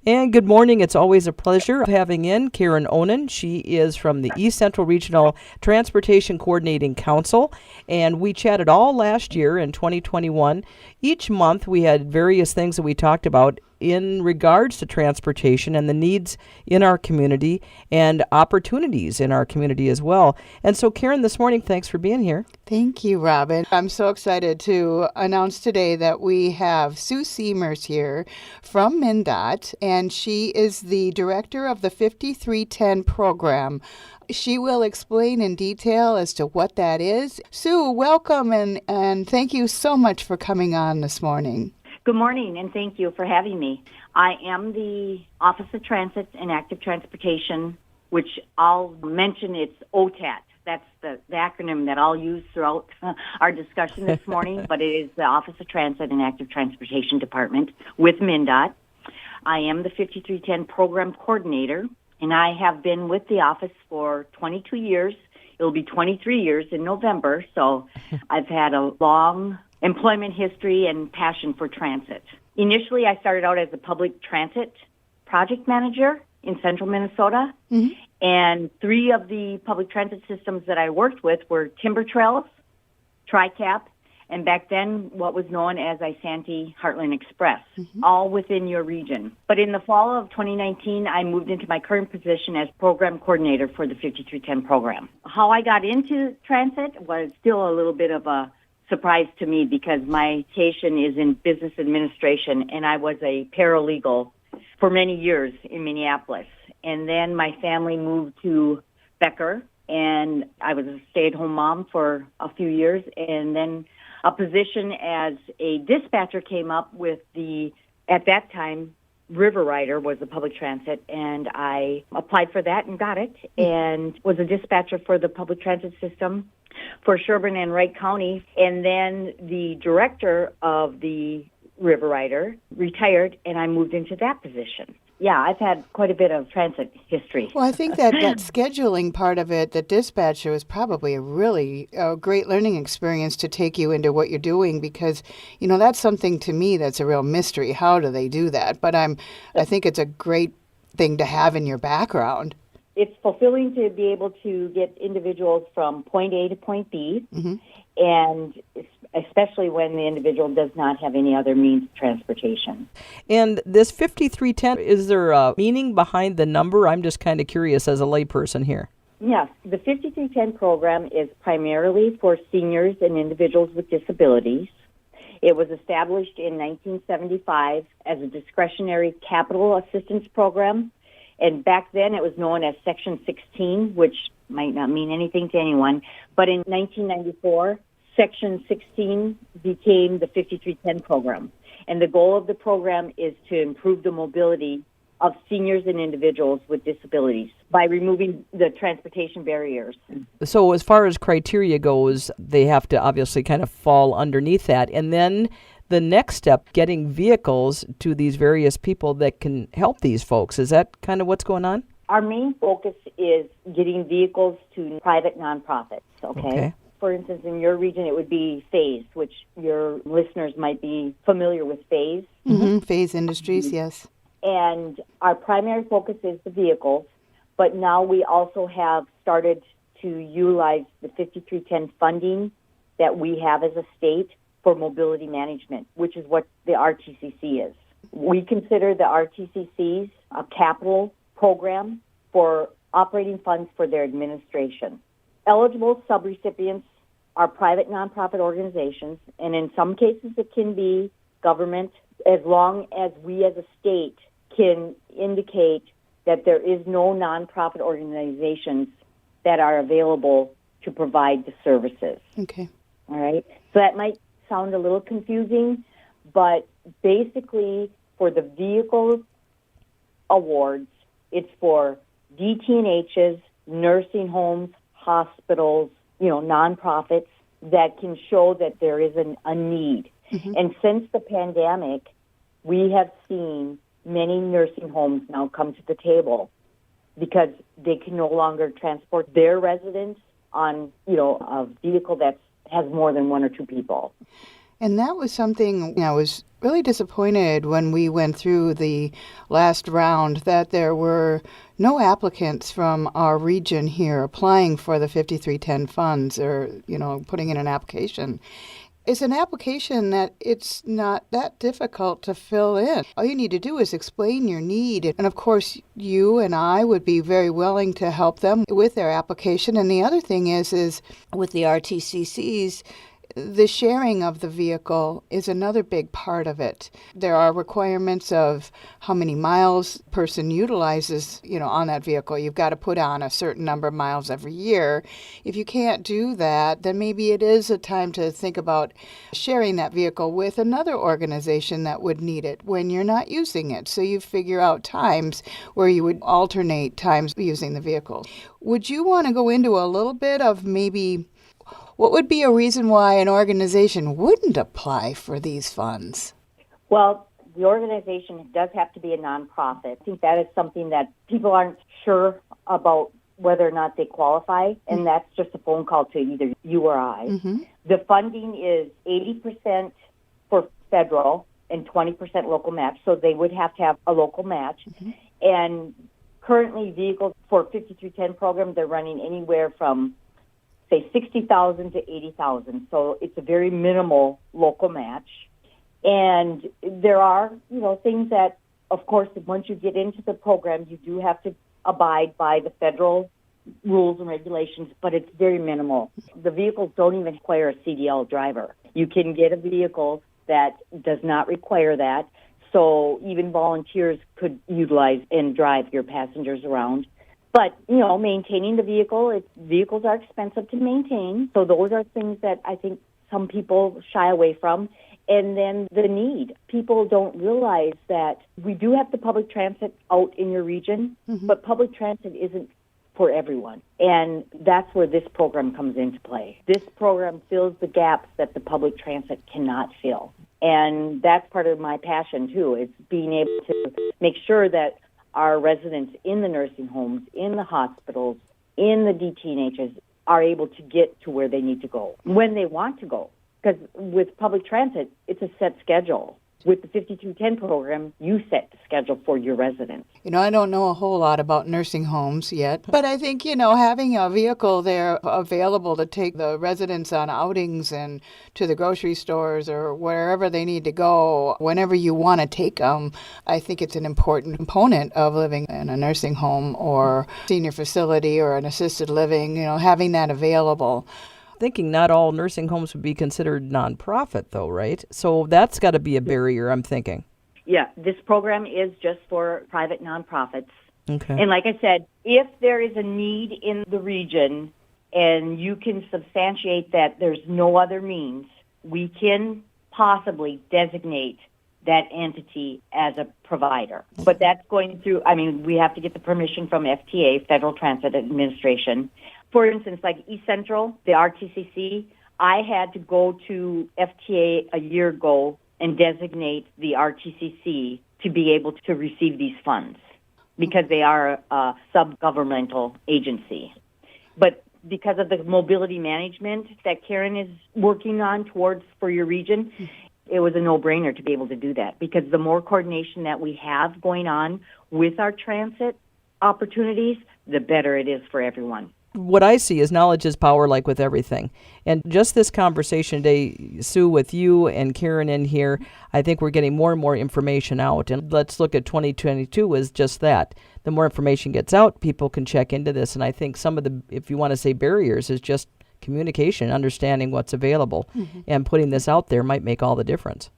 And good morning. It's always a pleasure having in Karen Onan. She is from the East Central Regional Transportation Coordinating Council, and we chatted all last year in 2021. Each month we had various things that we talked about in regards to transportation and the needs in our community and opportunities in our community as well. And so, Karen, this morning, thanks for being here. Thank you, Robin. I'm so excited to announce today that we have Sue Siemers here from MnDOT, and she is the director of the 5310 program. She will explain in detail as to what that is. Sue, welcome, and thank you so much for coming on this morning. Good morning, and thank you for having me. I am the Office of Transit and Active Transportation, which I'll mention it's OTAT. That's the acronym that I'll use throughout our discussion this morning, but it is the Office of Transit and Active Transportation Department with MnDOT. I am the 5310 Program Coordinator, and I have been with the office for 22 years. It'll be 23 years in November, so I've had a long employment history and passion for transit. Initially, I started out as a public transit project manager in central Minnesota, and 3 of the public transit systems that I worked with were Timber Trails, TriCap, and back then what was known as Isanti Heartland Express, all within your region. But in the fall of 2019, I moved into my current position as program coordinator for the 5310 program. How I got into transit was still a little bit of a surprise to me because my education is in business administration, and I was a paralegal for many years in Minneapolis. And then my family moved to Becker, and I was a stay-at-home mom for a few years, and then a position as a dispatcher came up with at that time, River Rider was the public transit, and I applied for that and got it, and was a dispatcher for the public transit system for Sherburne and Wright County. And then the director of the River Rider retired, and I moved into that position. Yeah, I've had quite a bit of transit history. Well, I think that scheduling part of it, the dispatcher, is probably a really great learning experience to take you into what you're doing because, that's something to me that's a real mystery. How do they do that? But I think it's a great thing to have in your background. It's fulfilling to be able to get individuals from point A to point B, and especially when the individual does not have any other means of transportation. And this 5310, is there a meaning behind the number? I'm just kind of curious as a layperson here. Yes, the 5310 program is primarily for seniors and individuals with disabilities. It was established in 1975 as a discretionary capital assistance program. And back then it was known as Section 16, which might not mean anything to anyone. But in 1994, Section 16 became the 5310 program. And the goal of the program is to improve the mobility of seniors and individuals with disabilities by removing the transportation barriers. So as far as criteria goes, they have to obviously kind of fall underneath that. And then the next step, getting vehicles to these various people that can help these folks. Is that kind of what's going on? Our main focus is getting vehicles to private nonprofits, okay? For instance, in your region, it would be Phase, which your listeners might be familiar with Phase. Phase Industries, yes. And our primary focus is the vehicles, but now we also have started to utilize the 5310 funding that we have as a state for mobility management, which is what the RTCC is. We consider the RTCCs a capital program for operating funds for their administration. Eligible subrecipients are private nonprofit organizations, and in some cases it can be government, as long as we as a state can indicate that there is no nonprofit organizations that are available to provide the services. Okay. All right? So that might sound a little confusing, but basically for the vehicle awards, it's for DT&Hs, nursing homes, hospitals, nonprofits that can show that there is a need. And since the pandemic, we have seen many nursing homes now come to the table because they can no longer transport their residents on, a vehicle that has more than 1 or 2 people. And that was something I was really disappointed when we went through the last round that there were no applicants from our region here applying for the 5310 funds or, putting in an application. It's an application that it's not that difficult to fill in. All you need to do is explain your need. And of course, you and I would be very willing to help them with their application. And the other thing is with the RTCCs, the sharing of the vehicle is another big part of it. There are requirements of how many miles a person utilizes, on that vehicle. You've got to put on a certain number of miles every year. If you can't do that, then maybe it is a time to think about sharing that vehicle with another organization that would need it when you're not using it. So you figure out times where you would alternate times using the vehicle. Would you want to go into a little bit of maybe what would be a reason why an organization wouldn't apply for these funds? Well, the organization does have to be a nonprofit. I think that is something that people aren't sure about whether or not they qualify, and that's just a phone call to either you or I. Mm-hmm. The funding is 80% for federal and 20% local match, so they would have to have a local match. Mm-hmm. And currently, vehicles for 5310 program, they're running anywhere from say 60,000 to 80,000. So it's a very minimal local match. And there are, things that, of course, once you get into the program, you do have to abide by the federal rules and regulations, but it's very minimal. The vehicles don't even require a CDL driver. You can get a vehicle that does not require that. So even volunteers could utilize and drive your passengers around. But, maintaining the vehicles are expensive to maintain. So those are things that I think some people shy away from. And then the need. People don't realize that we do have the public transit out in your region, but public transit isn't for everyone. And that's where this program comes into play. This program fills the gaps that the public transit cannot fill. And that's part of my passion, too, is being able to make sure that our residents in the nursing homes, in the hospitals, in the DTNHs are able to get to where they need to go when they want to go. Because with public transit, it's a set schedule. With the 5210 program, you set the schedule for your residents. I don't know a whole lot about nursing homes yet, but I think, having a vehicle there available to take the residents on outings and to the grocery stores or wherever they need to go, whenever you want to take them, I think it's an important component of living in a nursing home or senior facility or an assisted living, having that available. Thinking not all nursing homes would be considered nonprofit, though, right? So that's got to be a barrier, I'm thinking. Yeah, this program is just for private nonprofits. Okay. And like I said, if there is a need in the region and you can substantiate that there's no other means, we can possibly designate that entity as a provider. But that's going through, we have to get the permission from FTA, Federal Transit Administration. For instance, like East Central, the RTCC, I had to go to FTA a year ago and designate the RTCC to be able to receive these funds because they are a sub-governmental agency. But because of the mobility management that Karen is working on towards for your region, it was a no-brainer to be able to do that because the more coordination that we have going on with our transit opportunities, the better it is for everyone. What I see is knowledge is power, like with everything. And just this conversation today, Sue, with you and Karen in here, I think we're getting more and more information out. And let's look at 2022 as just that. The more information gets out, people can check into this. And I think some of the, if you want to say barriers, is just communication, understanding what's available, and putting this out there might make all the difference.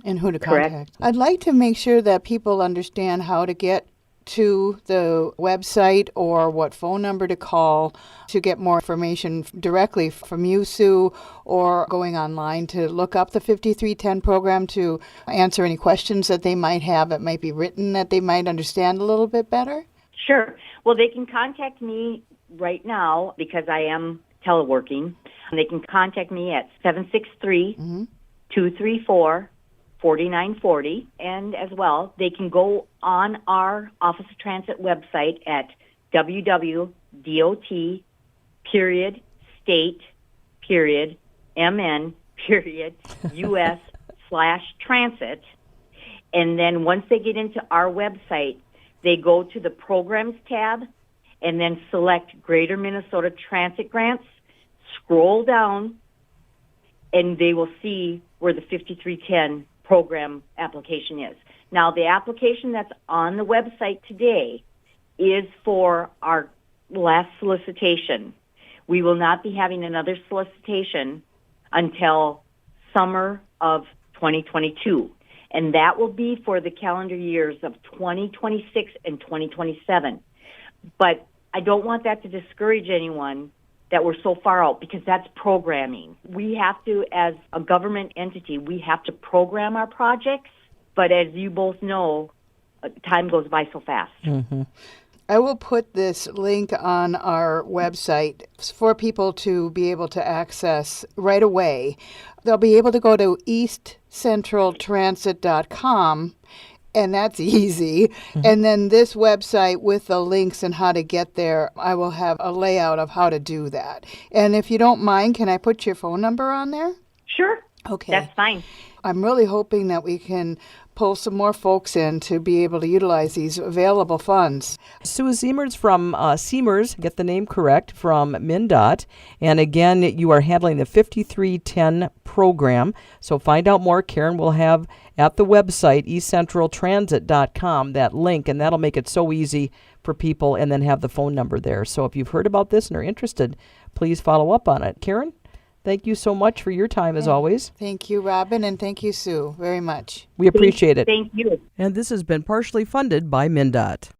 And who to contact. Correct. I'd like to make sure that people understand how to get to the website or what phone number to call to get more information directly from you, Sue, or going online to look up the 5310 program to answer any questions that they might have that might be written that they might understand a little bit better? Sure. Well, they can contact me right now because I am teleworking. They can contact me at 763-234-4940, and as well, they can go on our Office of Transit website at www.dot.state.mn period, US/transit. And then once they get into our website, they go to the Programs tab and then select Greater Minnesota Transit Grants, scroll down, and they will see where the 5310 program application is. Now, the application that's on the website today is for our last solicitation. We will not be having another solicitation until summer of 2022. And that will be for the calendar years of 2026 and 2027. But I don't want that to discourage anyone that we're so far out, because that's programming. We have to, as a government entity, we have to program our projects. But as you both know, time goes by so fast. Mm-hmm. I will put this link on our website for people to be able to access right away. They'll be able to go to eastcentraltransit.com, and that's easy. Mm-hmm. And then this website with the links and how to get there, I will have a layout of how to do that. And if you don't mind, can I put your phone number on there? Sure. Okay. That's fine. I'm really hoping that we can pull some more folks in to be able to utilize these available funds. Sue Siemers from Siemers, get the name correct, from MnDOT. And again, you are handling the 5310 program. So find out more. Karen will have at the website, eastcentraltransit.com, that link, and that'll make it so easy for people, and then have the phone number there. So if you've heard about this and are interested, please follow up on it. Karen, thank you so much for your time, as always. Thank you, Robin, and thank you, Sue, very much. We appreciate it. Thank you. And this has been partially funded by MnDOT.